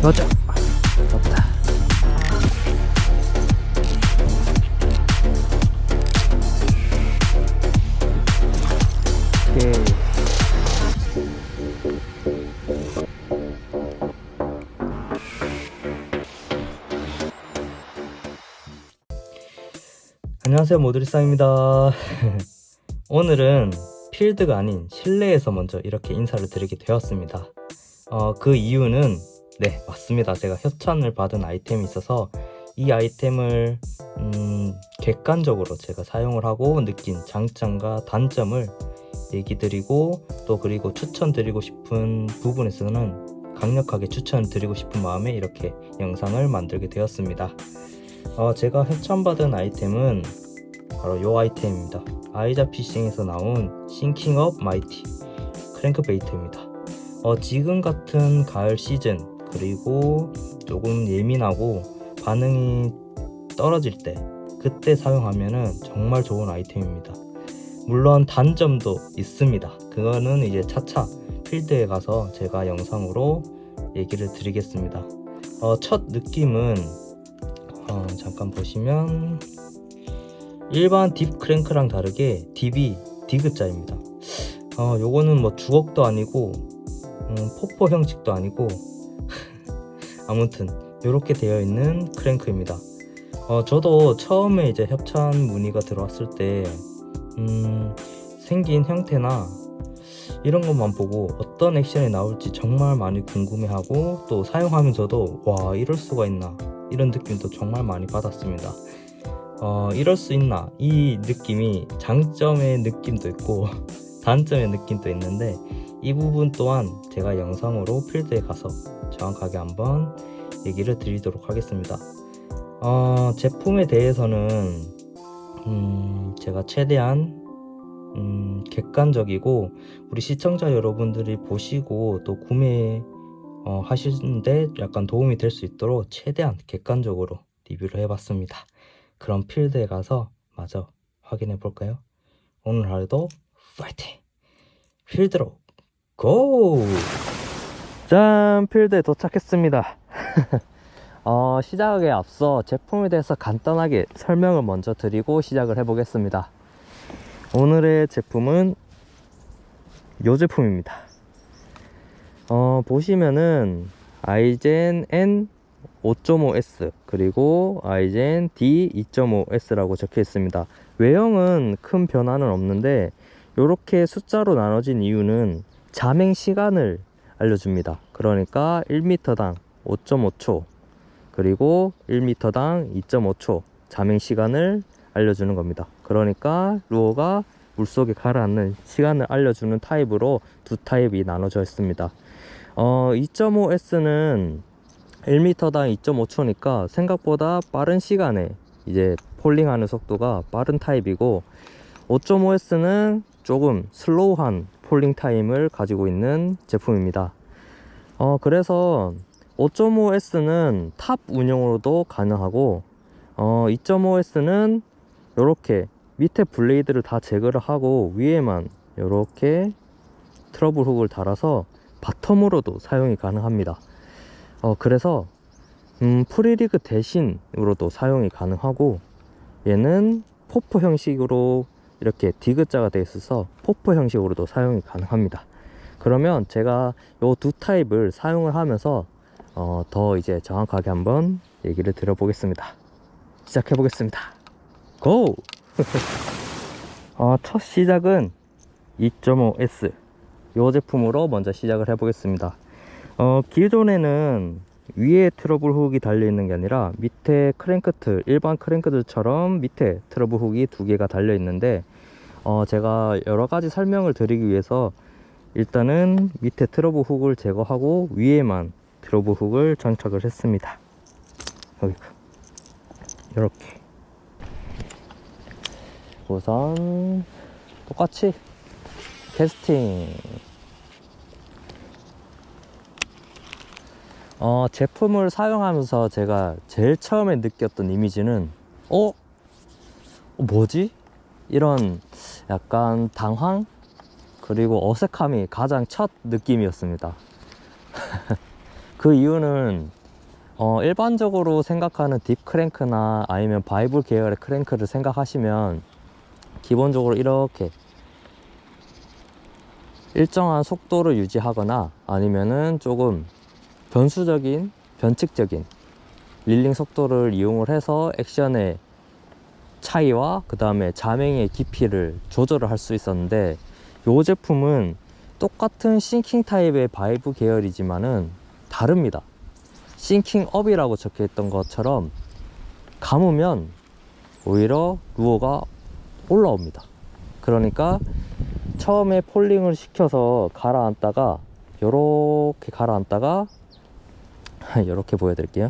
맞아. 맞다. 오케이. 안녕하세요, 모드리쌍입니다. 오늘은 필드가 아닌 실내에서 먼저 이렇게 인사를 드리게 되었습니다. 그 이유는 네, 맞습니다. 제가 협찬을 받은 아이템이 있어서 이 아이템을 객관적으로 제가 사용을 하고 느낀 장점과 단점을 얘기 드리고, 또 그리고 추천드리고 싶은 부분에서는 강력하게 추천드리고 싶은 마음에 이렇게 영상을 만들게 되었습니다. 제가 협찬받은 아이템은 바로 이 아이템입니다. 아이자피싱에서 나온 싱킹 업 마이티 크랭크베이트입니다. 지금 같은 가을 시즌, 그리고 조금 예민하고 반응이 떨어질 때, 그때 사용하면은 정말 좋은 아이템입니다. 물론 단점도 있습니다. 그거는 이제 차차 필드에 가서 제가 영상으로 얘기를 드리겠습니다. 첫 느낌은 잠깐 보시면 일반 딥 크랭크랑 다르게 딥이 디귿자입니다. 요거는 뭐 주걱도 아니고 포포 형식도 아니고 아무튼 이렇게 되어 있는 크랭크입니다. 저도 처음에 이제 협찬 문의가 들어왔을 때 생긴 형태나 이런 것만 보고 어떤 액션이 나올지 정말 많이 궁금해하고, 또 사용하면서도 와, 이럴 수가 있나, 이런 느낌도 정말 많이 받았습니다. 이럴 수 있나, 이 느낌이 장점의 느낌도 있고 단점의 느낌도 있는데, 이 부분 또한 제가 영상으로 필드에 가서 정확하게 한번 얘기를 드리도록 하겠습니다. 제품에 대해서는 제가 최대한 객관적이고 우리 시청자 여러분들이 보시고 또 구매 하시는데 약간 도움이 될 수 있도록 최대한 객관적으로 리뷰를 해봤습니다. 그럼 필드에 가서 마저 확인해 볼까요? 오늘 하루도 파이팅! 필드로 고! 짠! 필드에 도착했습니다. 시작에 앞서 제품에 대해서 간단하게 설명을 먼저 드리고 시작을 해 보겠습니다. 오늘의 제품은 이 제품입니다. 보시면은 아이젠 N 5.5S 그리고 아이젠 D 2.5S 라고 적혀 있습니다. 외형은 큰 변화는 없는데 이렇게 숫자로 나눠진 이유는 자맹 시간을 알려줍니다. 그러니까 1m당 5.5초 그리고 1m당 2.5초 자맹 시간을 알려주는 겁니다. 그러니까 루어가 물속에 가라앉는 시간을 알려주는 타입으로 두 타입이 나눠져 있습니다. 2.5S는 1m당 2.5초니까 생각보다 빠른 시간에 이제 폴링하는 속도가 빠른 타입이고, 5.5S는 조금 슬로우한 폴링 타임을 가지고 있는 제품입니다. 그래서 5.5S는 탑 운영으로도 가능하고, 2.5S는 이렇게 밑에 블레이드를 다 제거를 하고 위에만 이렇게 트러블 훅을 달아서 바텀으로도 사용이 가능합니다. 그래서 프리리그 대신으로도 사용이 가능하고, 얘는 포포 형식으로 이렇게 디귿자가 되어 있어서 포포 형식으로도 사용이 가능합니다. 그러면 제가 이 두 타입을 사용을 하면서 더 이제 정확하게 한번 얘기를 드려보겠습니다. 시작해 보겠습니다. 고! 첫 시작은 2.5S 이 제품으로 먼저 시작을 해 보겠습니다. 기존에는 위에 트러블 훅이 달려 있는 게 아니라 밑에 크랭크트, 일반 크랭크트처럼 밑에 트러블 훅이 두 개가 달려 있는데, 제가 여러 가지 설명을 드리기 위해서 일단은 밑에 트러블 훅을 제거하고 위에만 트러블 훅을 장착을 했습니다. 여기 이렇게 우선 똑같이 캐스팅. 제품을 사용하면서 제가 제일 처음에 느꼈던 이미지는 뭐지? 이런 약간 당황? 그리고 어색함이 가장 첫 느낌이었습니다. 그 이유는 일반적으로 생각하는 딥 크랭크나 아니면 바이블 계열의 크랭크를 생각하시면 기본적으로 이렇게 일정한 속도를 유지하거나 아니면은 조금 변칙적인 릴링 속도를 이용을 해서 액션의 차이와 그 다음에 자맹의 깊이를 조절을 할 수 있었는데, 이 제품은 똑같은 싱킹 타입의 바이브 계열이지만은 다릅니다. 싱킹 업이라고 적혀 있던 것처럼 감으면 오히려 루어가 올라옵니다. 그러니까 처음에 폴링을 시켜서 가라앉다가 요렇게 가라앉다가 요렇게 보여드릴게요.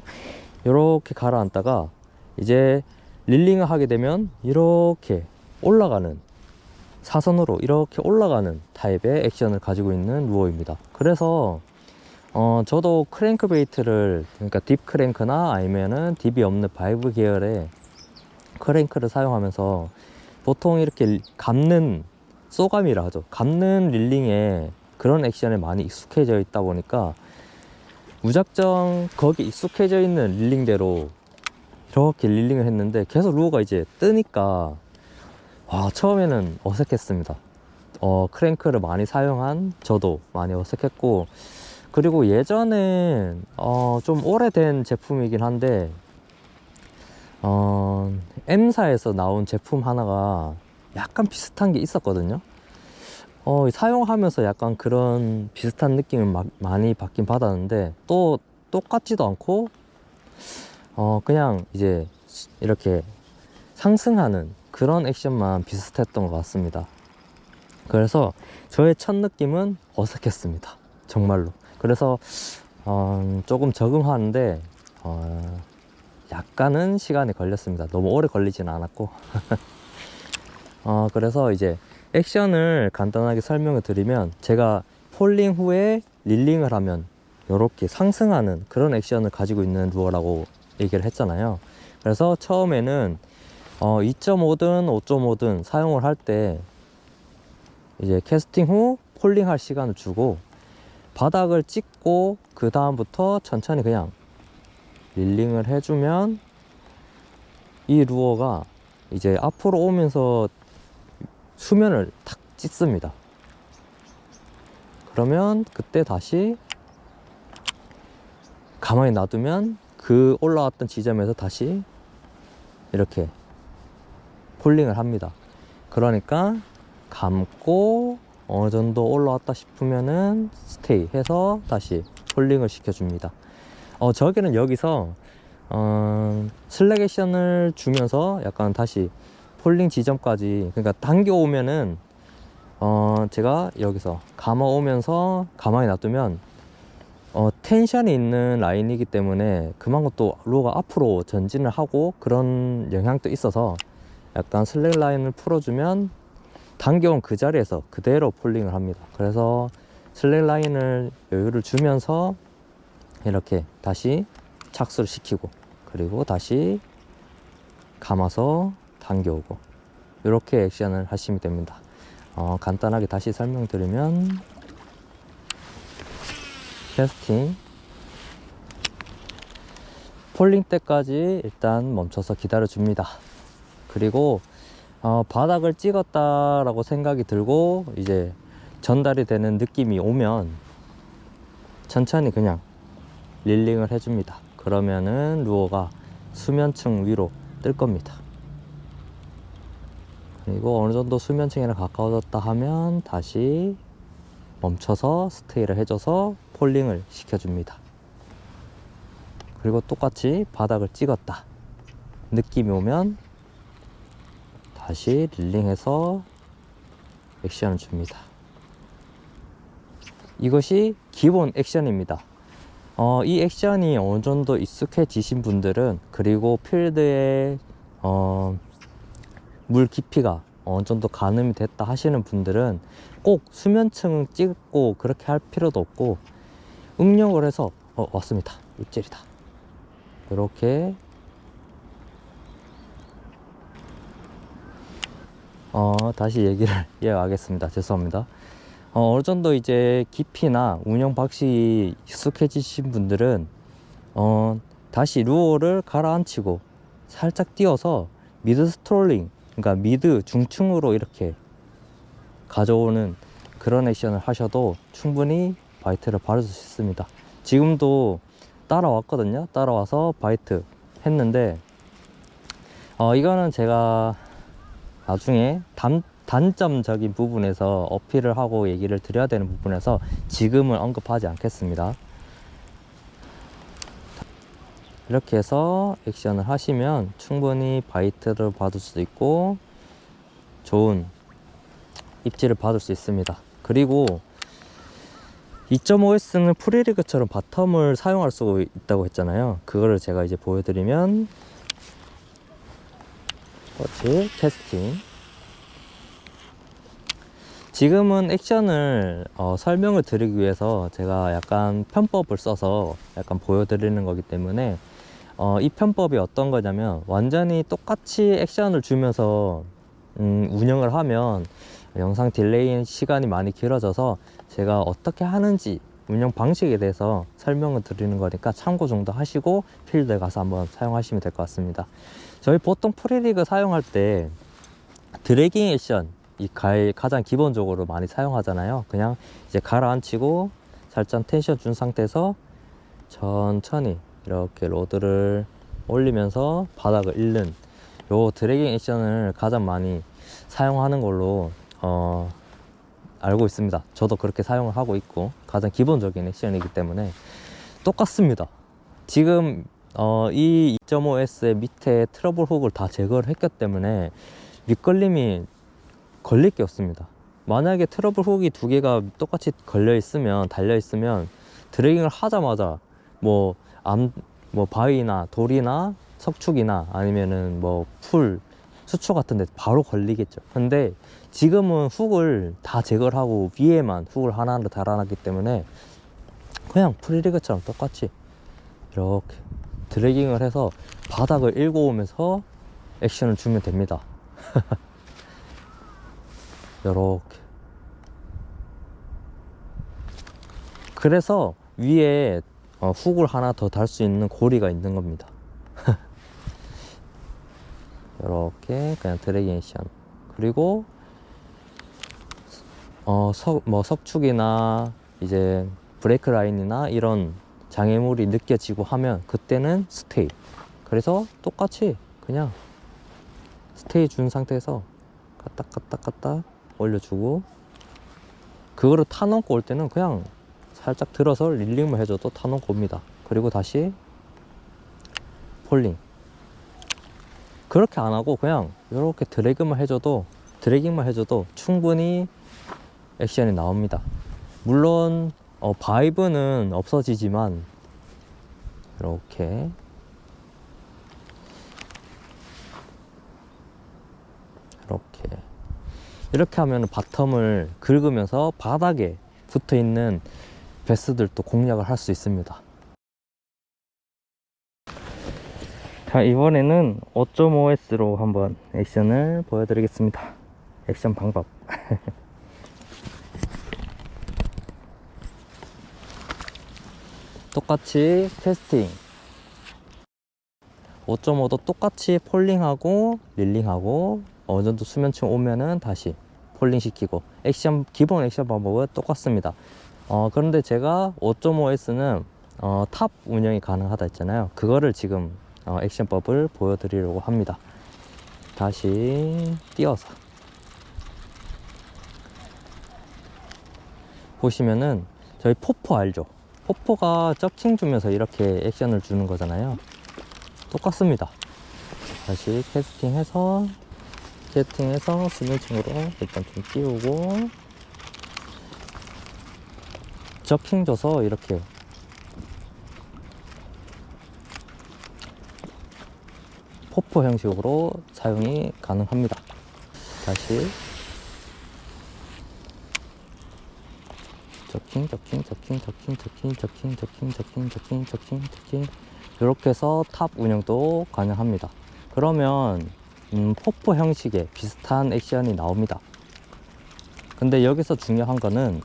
요렇게 가라앉다가 이제 릴링을 하게 되면 이렇게 올라가는, 사선으로 이렇게 올라가는 타입의 액션을 가지고 있는 루어입니다. 그래서 저도 크랭크 베이트를, 그러니까 딥 크랭크나 아니면은 딥이 없는 바이브 계열의 크랭크를 사용하면서 보통 이렇게 감는, 쏘감이라 하죠. 감는 릴링에 그런 액션에 많이 익숙해져 있다 보니까 무작정 거기 익숙해져 있는 릴링대로 이렇게 릴링을 했는데 계속 루어가 이제 뜨니까 처음에는 어색했습니다. 크랭크를 많이 사용한 저도 많이 어색했고, 그리고 예전엔 좀 오래된 제품이긴 한데 M사에서 나온 제품 하나가 약간 비슷한 게 있었거든요. 사용하면서 약간 그런 비슷한 느낌을 많이 받긴 받았는데, 또 똑같지도 않고 그냥 이제 이렇게 상승하는 그런 액션만 비슷했던 것 같습니다. 그래서 저의 첫 느낌은 어색했습니다, 정말로. 그래서 조금 적응하는데 약간은 시간이 걸렸습니다. 너무 오래 걸리진 않았고 그래서 이제 액션을 간단하게 설명을 드리면, 제가 폴링 후에 릴링을 하면 이렇게 상승하는 그런 액션을 가지고 있는 루어라고 얘기를 했잖아요. 그래서 처음에는 2.5든 5.5든 사용을 할 때 이제 캐스팅 후 폴링 할 시간을 주고 바닥을 찍고 그 다음부터 천천히 그냥 릴링을 해주면 이 루어가 이제 앞으로 오면서 수면을 탁 찢습니다. 그러면 그때 다시 가만히 놔두면 그 올라왔던 지점에서 다시 이렇게 폴링을 합니다. 그러니까 감고 어느 정도 올라왔다 싶으면은 스테이 해서 다시 폴링을 시켜줍니다. 저기는 여기서 슬랙 액션을 주면서 약간 다시 폴링 지점까지, 그러니까 당겨오면은 제가 여기서 감아오면서 가만히 놔두면 텐션이 있는 라인이기 때문에 그만큼 또 루어가 앞으로 전진을 하고 그런 영향도 있어서 약간 슬랙 라인을 풀어주면 당겨온 그 자리에서 그대로 폴링을 합니다. 그래서 슬랙 라인을 여유를 주면서 이렇게 다시 착수를 시키고, 그리고 다시 감아서 당겨오고, 이렇게 액션을 하시면 됩니다. 간단하게 다시 설명드리면, 캐스팅 폴링 때까지 일단 멈춰서 기다려 줍니다. 그리고 바닥을 찍었다라고 생각이 들고 이제 전달이 되는 느낌이 오면 천천히 그냥 릴링을 해줍니다. 그러면은 루어가 수면층 위로 뜰 겁니다. 그리고 어느 정도 수면층이랑 가까워졌다 하면 다시 멈춰서 스테이를 해줘서 폴링을 시켜줍니다. 그리고 똑같이 바닥을 찍었다 느낌이 오면 다시 릴링해서 액션을 줍니다. 이것이 기본 액션입니다. 이 액션이 어느 정도 익숙해지신 분들은, 그리고 필드의 물 깊이가 어느 정도 가늠이 됐다 하시는 분들은 꼭 수면층을 찍고 그렇게 할 필요도 없고, 응용을 해서 왔습니다, 입질이다, 이렇게 다시 얘기를 이어가겠습니다. 죄송합니다. 어느 정도 이제 깊이나 운영 방식이 익숙해지신 분들은 다시 루어를 가라앉히고 살짝 띄워서 미드 스트롤링, 그러니까 미드 중층으로 이렇게 가져오는 그런 액션을 하셔도 충분히 바이트를 받을 수 있습니다. 지금도 따라왔거든요. 따라와서 바이트 했는데 이거는 제가 나중에 단점적인 부분에서 어필을 하고 얘기를 드려야 되는 부분에서 지금은 언급하지 않겠습니다. 이렇게 해서 액션을 하시면 충분히 바이트를 받을 수도 있고 좋은 입질을 받을 수 있습니다. 그리고 2.5S는 프리리그처럼 바텀을 사용할 수 있다고 했잖아요. 그거를 제가 이제 보여드리면 캐스팅. 지금은 액션을 설명을 드리기 위해서 제가 약간 편법을 써서 약간 보여드리는 거기 때문에 이 편법이 어떤 거냐면 완전히 똑같이 액션을 주면서 운영을 하면 영상 딜레이 시간이 많이 길어져서 제가 어떻게 하는지 운영 방식에 대해서 설명을 드리는 거니까 참고 정도 하시고 필드에 가서 한번 사용하시면 될 것 같습니다. 저희 보통 프리리그 사용할 때 드래깅 액션 가장 기본적으로 많이 사용하잖아요. 그냥 이제 가라앉히고 살짝 텐션 준 상태에서 천천히 이렇게 로드를 올리면서 바닥을 잃는 요 드래깅 액션을 가장 많이 사용하는 걸로 알고 있습니다. 저도 그렇게 사용을 하고 있고 가장 기본적인 액션이기 때문에 똑같습니다. 지금 이 2.5S의 밑에 트러블 훅을 다 제거를 했기 때문에 밑걸림이 걸릴 게 없습니다. 만약에 트러블 훅이 두 개가 똑같이 걸려 있으면 달려 있으면 드래깅을 하자마자 뭐 바위나 돌이나 석축이나 아니면은 뭐 풀 수초 같은데 바로 걸리겠죠. 근데 지금은 훅을 다 제거를 하고 위에만 훅을 하나를 달아놨기 때문에 그냥 프리리그처럼 똑같이 이렇게 드래깅을 해서 바닥을 읽고 오면서 액션을 주면 됩니다. 요렇게. 그래서 위에 훅을 하나 더 달 수 있는 고리가 있는 겁니다. 요렇게 그냥 드래깅 액션. 그리고 석축이나 이제 브레이크 라인이나 이런 장애물이 느껴지고 하면 그때는 스테이. 그래서 똑같이 그냥 스테이 준 상태에서 까딱까딱까딱 올려주고, 그거를 타놓고 올 때는 그냥 살짝 들어서 릴링만 해줘도 타놓고 옵니다. 그리고 다시 폴링. 그렇게 안 하고 그냥 이렇게 드래깅만 해줘도 충분히 액션이 나옵니다. 물론 바이브는 없어지지만 이렇게 하면 바텀을 긁으면서 바닥에 붙어있는 베스들도 공략을 할 수 있습니다. 자, 이번에는 5.5S로 한번 액션을 보여드리겠습니다. 액션 방법. 똑같이 캐스팅. 5.5도 똑같이 폴링하고 릴링하고 어느 정도 수면층 오면은 다시 폴링 시키고, 기본 액션 방법은 똑같습니다. 그런데 제가 5.5S는 탑 운영이 가능하다 했잖아요. 그거를 지금 액션법을 보여드리려고 합니다. 다시 띄워서 보시면은 저희 포포 알죠? 포포가 쩍칭 주면서 이렇게 액션을 주는 거잖아요. 똑같습니다. 다시 캐스팅해서 수면층으로 일단 좀 띄우고 쩍칭 줘서 이렇게 포포 형식으로 사용이 가능합니다. 다시 적킹 이렇게 해서 탑 운영도 가능합니다. 그러면 포포 형식의 비슷한 액션이 나옵니다. 근데 여기서 중요한 거는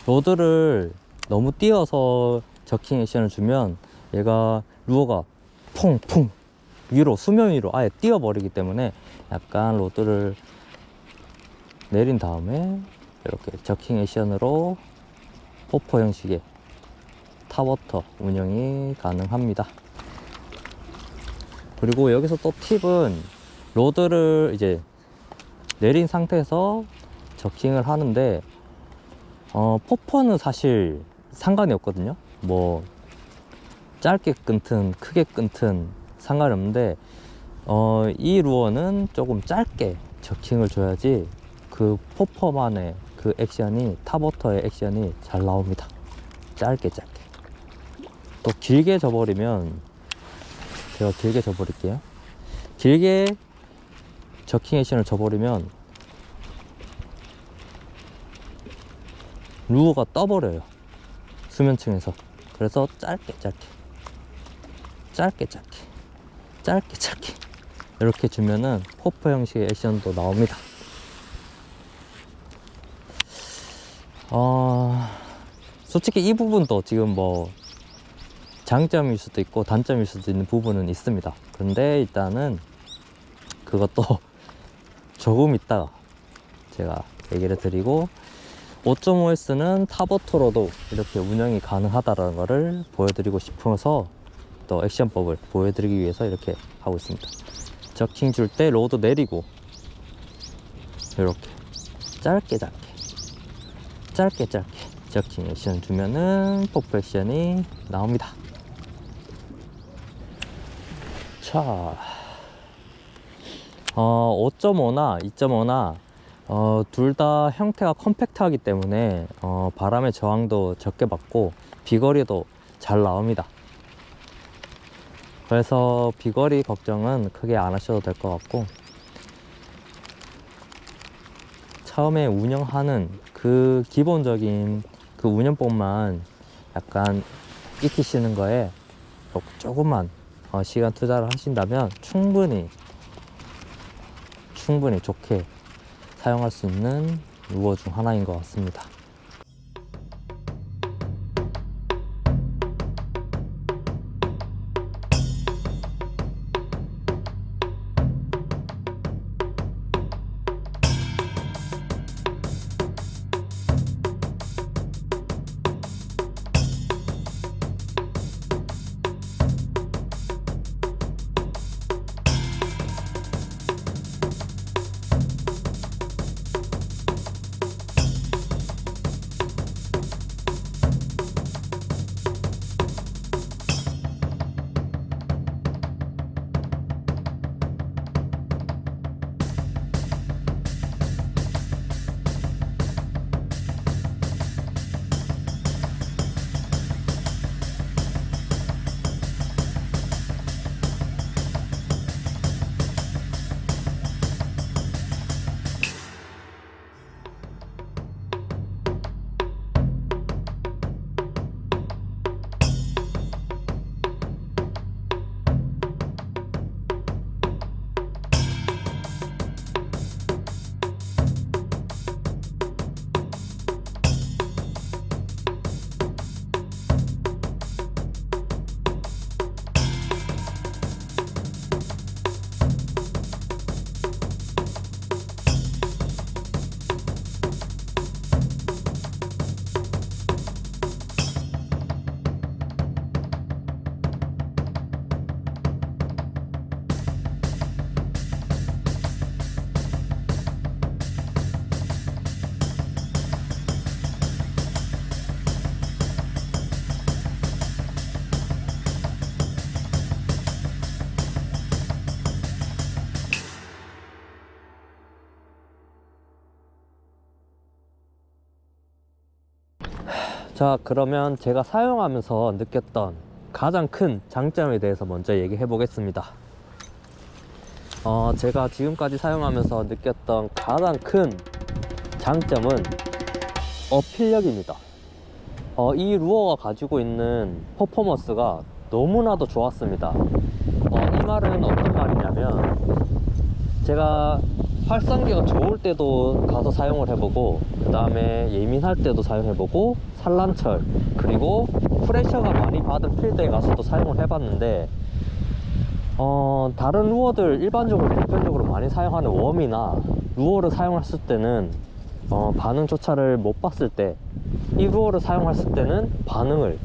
로드를 너무 띄어서 저킹 액션을 주면 얘가 루어가 퐁퐁 위로 수면 위로 아예 띄어버리기 때문에 약간 로드를 내린 다음에 이렇게 저킹 액션으로 포퍼 형식의 탑워터 운영이 가능합니다. 그리고 여기서 또 팁은 로드를 이제 내린 상태에서 저킹을 하는데 포퍼는 사실 상관이 없거든요. 뭐 짧게 끊든 크게 끊든 상관이 없는데 이 루어는 조금 짧게 저킹을 줘야지 그 포퍼만의 그 액션이 탑워터의 액션이 잘 나옵니다. 짧게 또 길게 줘버리면 제가 길게 줘버릴게요. 길게 저킹 액션을 줘버리면 루어가 떠버려요, 수면층에서. 그래서 짧게 이렇게 주면은 포퍼 형식의 액션도 나옵니다. 솔직히 이 부분도 지금 뭐 장점일 수도 있고 단점일 수도 있는 부분은 있습니다. 근데 일단은 그것도 조금 있다가 제가 얘기를 드리고, 5.5S는 탑워터로도 이렇게 운영이 가능하다는 것을 보여드리고 싶어서 또 액션법을 보여드리기 위해서 이렇게 하고 있습니다. 저킹 줄 때 로드 내리고 이렇게 짧게 저킹 액션 주면은 포퍼 액션이 나옵니다. 자, 5.5나 2.5나 둘 다 형태가 컴팩트하기 때문에 바람의 저항도 적게 받고 비거리도 잘 나옵니다. 그래서 비거리 걱정은 크게 안 하셔도 될 것 같고, 처음에 운영하는 그 기본적인 그 운영법만 약간 익히시는 거에 조금만 시간 투자를 하신다면 충분히 좋게 사용할 수 있는 루어 중 하나인 것 같습니다. 자, 그러면 제가 사용하면서 느꼈던 가장 큰 장점에 대해서 먼저 얘기해 보겠습니다. 제가 지금까지 사용하면서 느꼈던 가장 큰 장점은 어필력입니다. 이 루어가 가지고 있는 퍼포먼스가 너무나도 좋았습니다. 이 말은 어떤 말이냐면, 제가 활성기가 좋을 때도 가서 사용을 해보고, 그 다음에 예민할 때도 사용해보고, 산란철, 그리고 프레셔가 많이 받은 필드에 가서도 사용을 해봤는데, 다른 루어들 일반적으로 보편적으로 많이 사용하는 웜이나 루어를 사용했을 때는 반응조차를 못 봤을 때, 이 루어를 사용했을 때는 반응을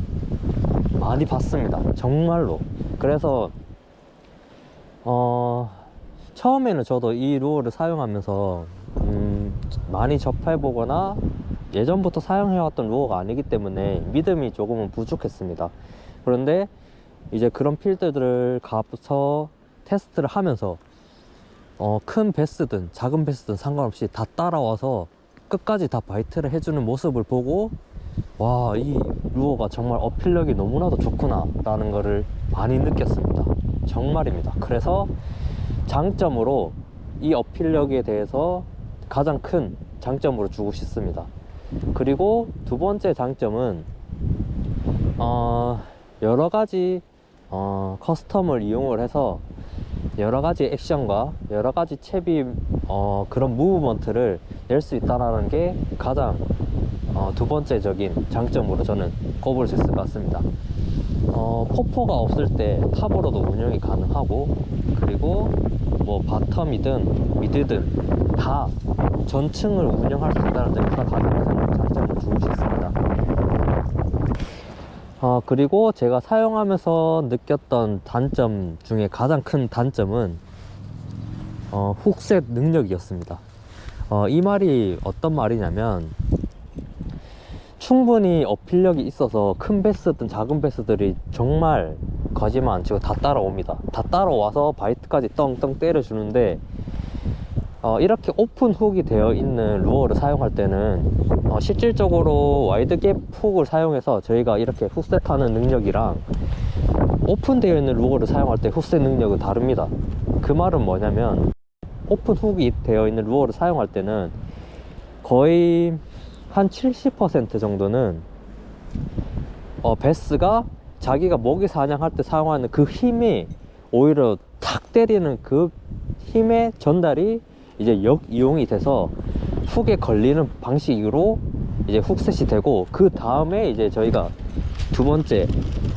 많이 봤습니다. 정말로. 그래서 처음에는 저도 이 루어를 사용하면서 많이 접해보거나 예전부터 사용해왔던 루어가 아니기 때문에 믿음이 조금은 부족했습니다. 그런데 이제 그런 필드들을 가서 테스트를 하면서 큰 베스든 작은 베스든 상관없이 다 따라와서 끝까지 다 바이트를 해주는 모습을 보고, 와, 이 루어가 정말 어필력이 너무나도 좋구나 라는 거를 많이 느꼈습니다. 정말입니다. 그래서 장점으로 이 어필력에 대해서 가장 큰 장점으로 주고 싶습니다. 그리고 두 번째 장점은 여러가지 커스텀을 이용을 해서 여러가지 액션과 여러가지 채비 그런 무브먼트를 낼 수 있다는 게 가장 두 번째적인 장점으로 저는 꼽을 수 있을 것 같습니다. 포포가 없을 때 탑으로도 운영이 가능하고, 그리고 뭐 바텀이든 미드든 다 전층을 운영할 수 있다는 점에서 가장 큰 장점을 주고 싶습니다. 그리고 제가 사용하면서 느꼈던 단점 중에 가장 큰 단점은 훅셋 능력이었습니다. 이 말이 어떤 말이냐면, 충분히 어필력이 있어서 큰 베스든 작은 베스들이 정말 거짓말 안 치고 다 따라옵니다. 다 따라와서 바이트까지 떵떵 때려주는데, 이렇게 오픈 훅이 되어 있는 루어를 사용할 때는 실질적으로 와이드 갭 훅을 사용해서 저희가 이렇게 훅셋하는 능력이랑 오픈되어 있는 루어를 사용할 때 훅셋 능력은 다릅니다. 그 말은 뭐냐면, 오픈 훅이 되어 있는 루어를 사용할 때는 거의 한 70% 정도는 베스가 자기가 먹이 사냥할 때 사용하는 그 힘이 오히려 탁 때리는 그 힘의 전달이 이제 역이용이 돼서 훅에 걸리는 방식으로 이제 훅셋이 되고, 그 다음에 이제 저희가 두 번째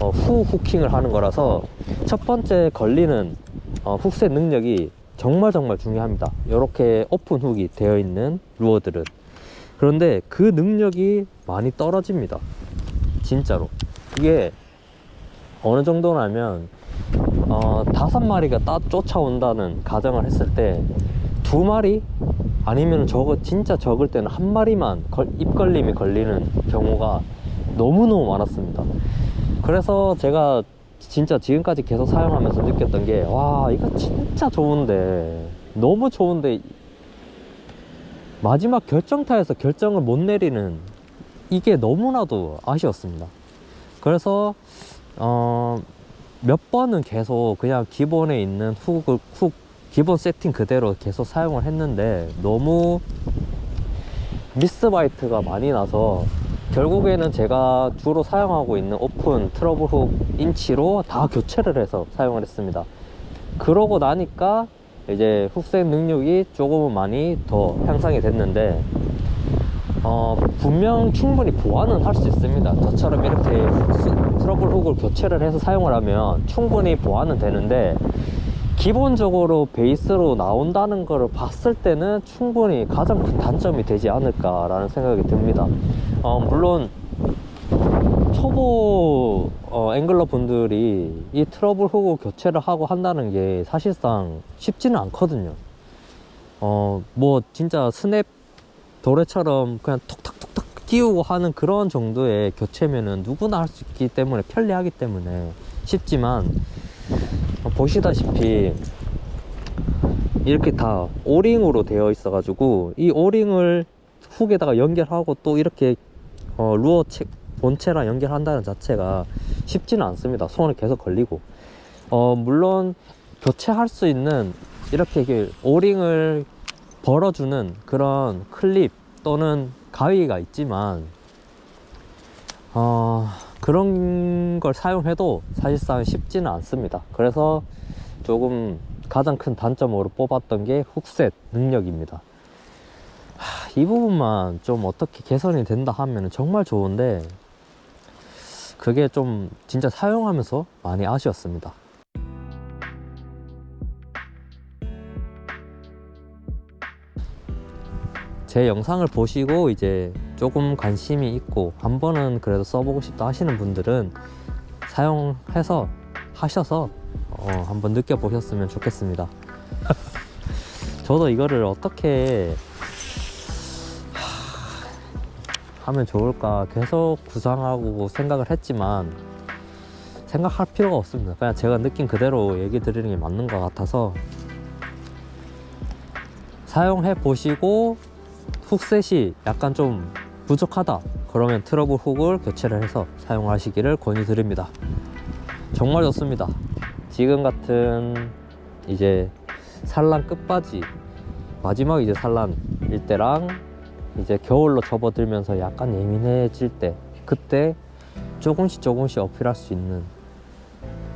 후 후킹을 하는 거라서 첫 번째 걸리는 훅셋 능력이 정말 중요합니다. 이렇게 오픈 훅이 되어 있는 루어들은. 그런데 그 능력이 많이 떨어집니다. 진짜로. 이게 어느 정도냐면 5마리가 쫓아온다는 가정을 했을 때 2마리 아니면 진짜 적을 때는 1마리만 입걸림이 걸리는 경우가 너무너무 많았습니다. 그래서 제가 진짜 지금까지 계속 사용하면서 느꼈던 게, 와, 이거 진짜 좋은데, 너무 좋은데 마지막 결정타에서 결정을 못 내리는 이게 너무나도 아쉬웠습니다. 그래서 몇 번은 계속 그냥 기본에 있는 훅 기본 세팅 그대로 계속 사용을 했는데, 너무 미스바이트가 많이 나서 결국에는 제가 주로 사용하고 있는 오픈 트러블 훅 인치로 다 교체를 해서 사용을 했습니다. 그러고 나니까 이제 훅셋 능력이 조금은 많이 더 향상이 됐는데, 분명 충분히 보완은 할 수 있습니다. 저처럼 이렇게 트러블 훅을 교체를 해서 사용을 하면 충분히 보완은 되는데, 기본적으로 베이스로 나온다는 것을 봤을 때는 충분히 가장 큰 단점이 되지 않을까 라는 생각이 듭니다. 물론 초보 앵글러 분들이 이 트러블 훅을 교체를 하고 한다는 게 사실상 쉽지는 않거든요. 뭐 진짜 스냅 도래처럼 그냥 톡탁톡탁 띄우고 하는 그런 정도의 교체면은 누구나 할 수 있기 때문에, 편리하기 때문에 쉽지만, 보시다시피 이렇게 다 오링으로 되어 있어 가지고 이 오링을 훅에다가 연결하고 또 이렇게 루어 본체랑 연결한다는 자체가 쉽지는 않습니다. 손에 계속 걸리고, 물론 교체할 수 있는 이렇게 오링을 벌어주는 그런 클립 또는 가위가 있지만, 그런 걸 사용해도 사실상 쉽지는 않습니다. 그래서 조금 가장 큰 단점으로 뽑았던 게 훅셋 능력입니다. 이 부분만 좀 어떻게 개선이 된다 하면 정말 좋은데 그게 좀 진짜 사용하면서 많이 아쉬웠습니다. 제 영상을 보시고 이제 조금 관심이 있고 한 번은 그래도 써보고 싶다 하시는 분들은 사용해서 하셔서 한번 느껴보셨으면 좋겠습니다. 저도 이거를 어떻게 하면 좋을까 계속 구상하고 생각을 했지만 생각할 필요가 없습니다. 그냥 제가 느낀 그대로 얘기 드리는 게 맞는 것 같아서 사용해 보시고 훅셋이 약간 좀 부족하다 그러면 트러블 훅을 교체를 해서 사용하시기를 권유드립니다. 정말 좋습니다. 지금 같은 이제 산란 끝바지 마지막 이제 산란일 때랑 이제 겨울로 접어들면서 약간 예민해질 때 그때 조금씩 어필할 수 있는,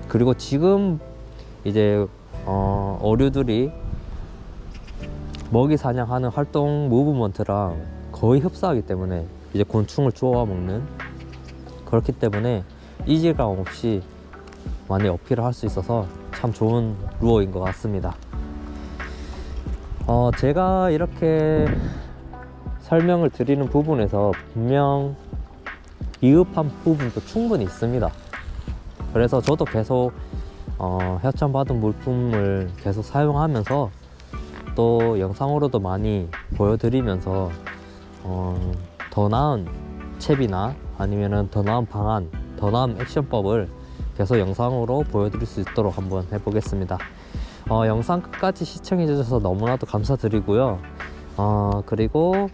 그리고 지금 이제 어류들이 먹이 사냥하는 활동 무브먼트랑 거의 흡사하기 때문에 이제 곤충을 주워 먹는, 그렇기 때문에 이질감 없이 많이 어필을 할 수 있어서 참 좋은 루어인 것 같습니다. 제가 이렇게 설명을 드리는 부분에서 분명 비읍한 부분도 충분히 있습니다. 그래서 저도 계속 협찬받은 물품을 계속 사용하면서 또 영상으로도 많이 보여드리면서 더 나은 챕이나 아니면은 더 나은 방안, 더 나은 액션법을 계속 영상으로 보여드릴 수 있도록 한번 해보겠습니다. 영상 끝까지 시청해 주셔서 너무나도 감사드리고요. 그리고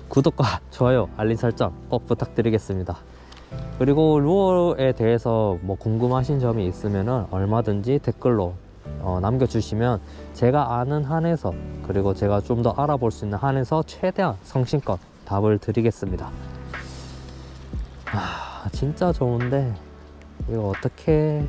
구독과 좋아요, 알림 설정 꼭 부탁드리겠습니다. 그리고 루어에 대해서 뭐 궁금하신 점이 있으면 얼마든지 댓글로 남겨주시면 제가 아는 한에서, 그리고 제가 좀 더 알아볼 수 있는 한에서 최대한 성심껏 답을 드리겠습니다. 진짜 좋은데 이거 어떻게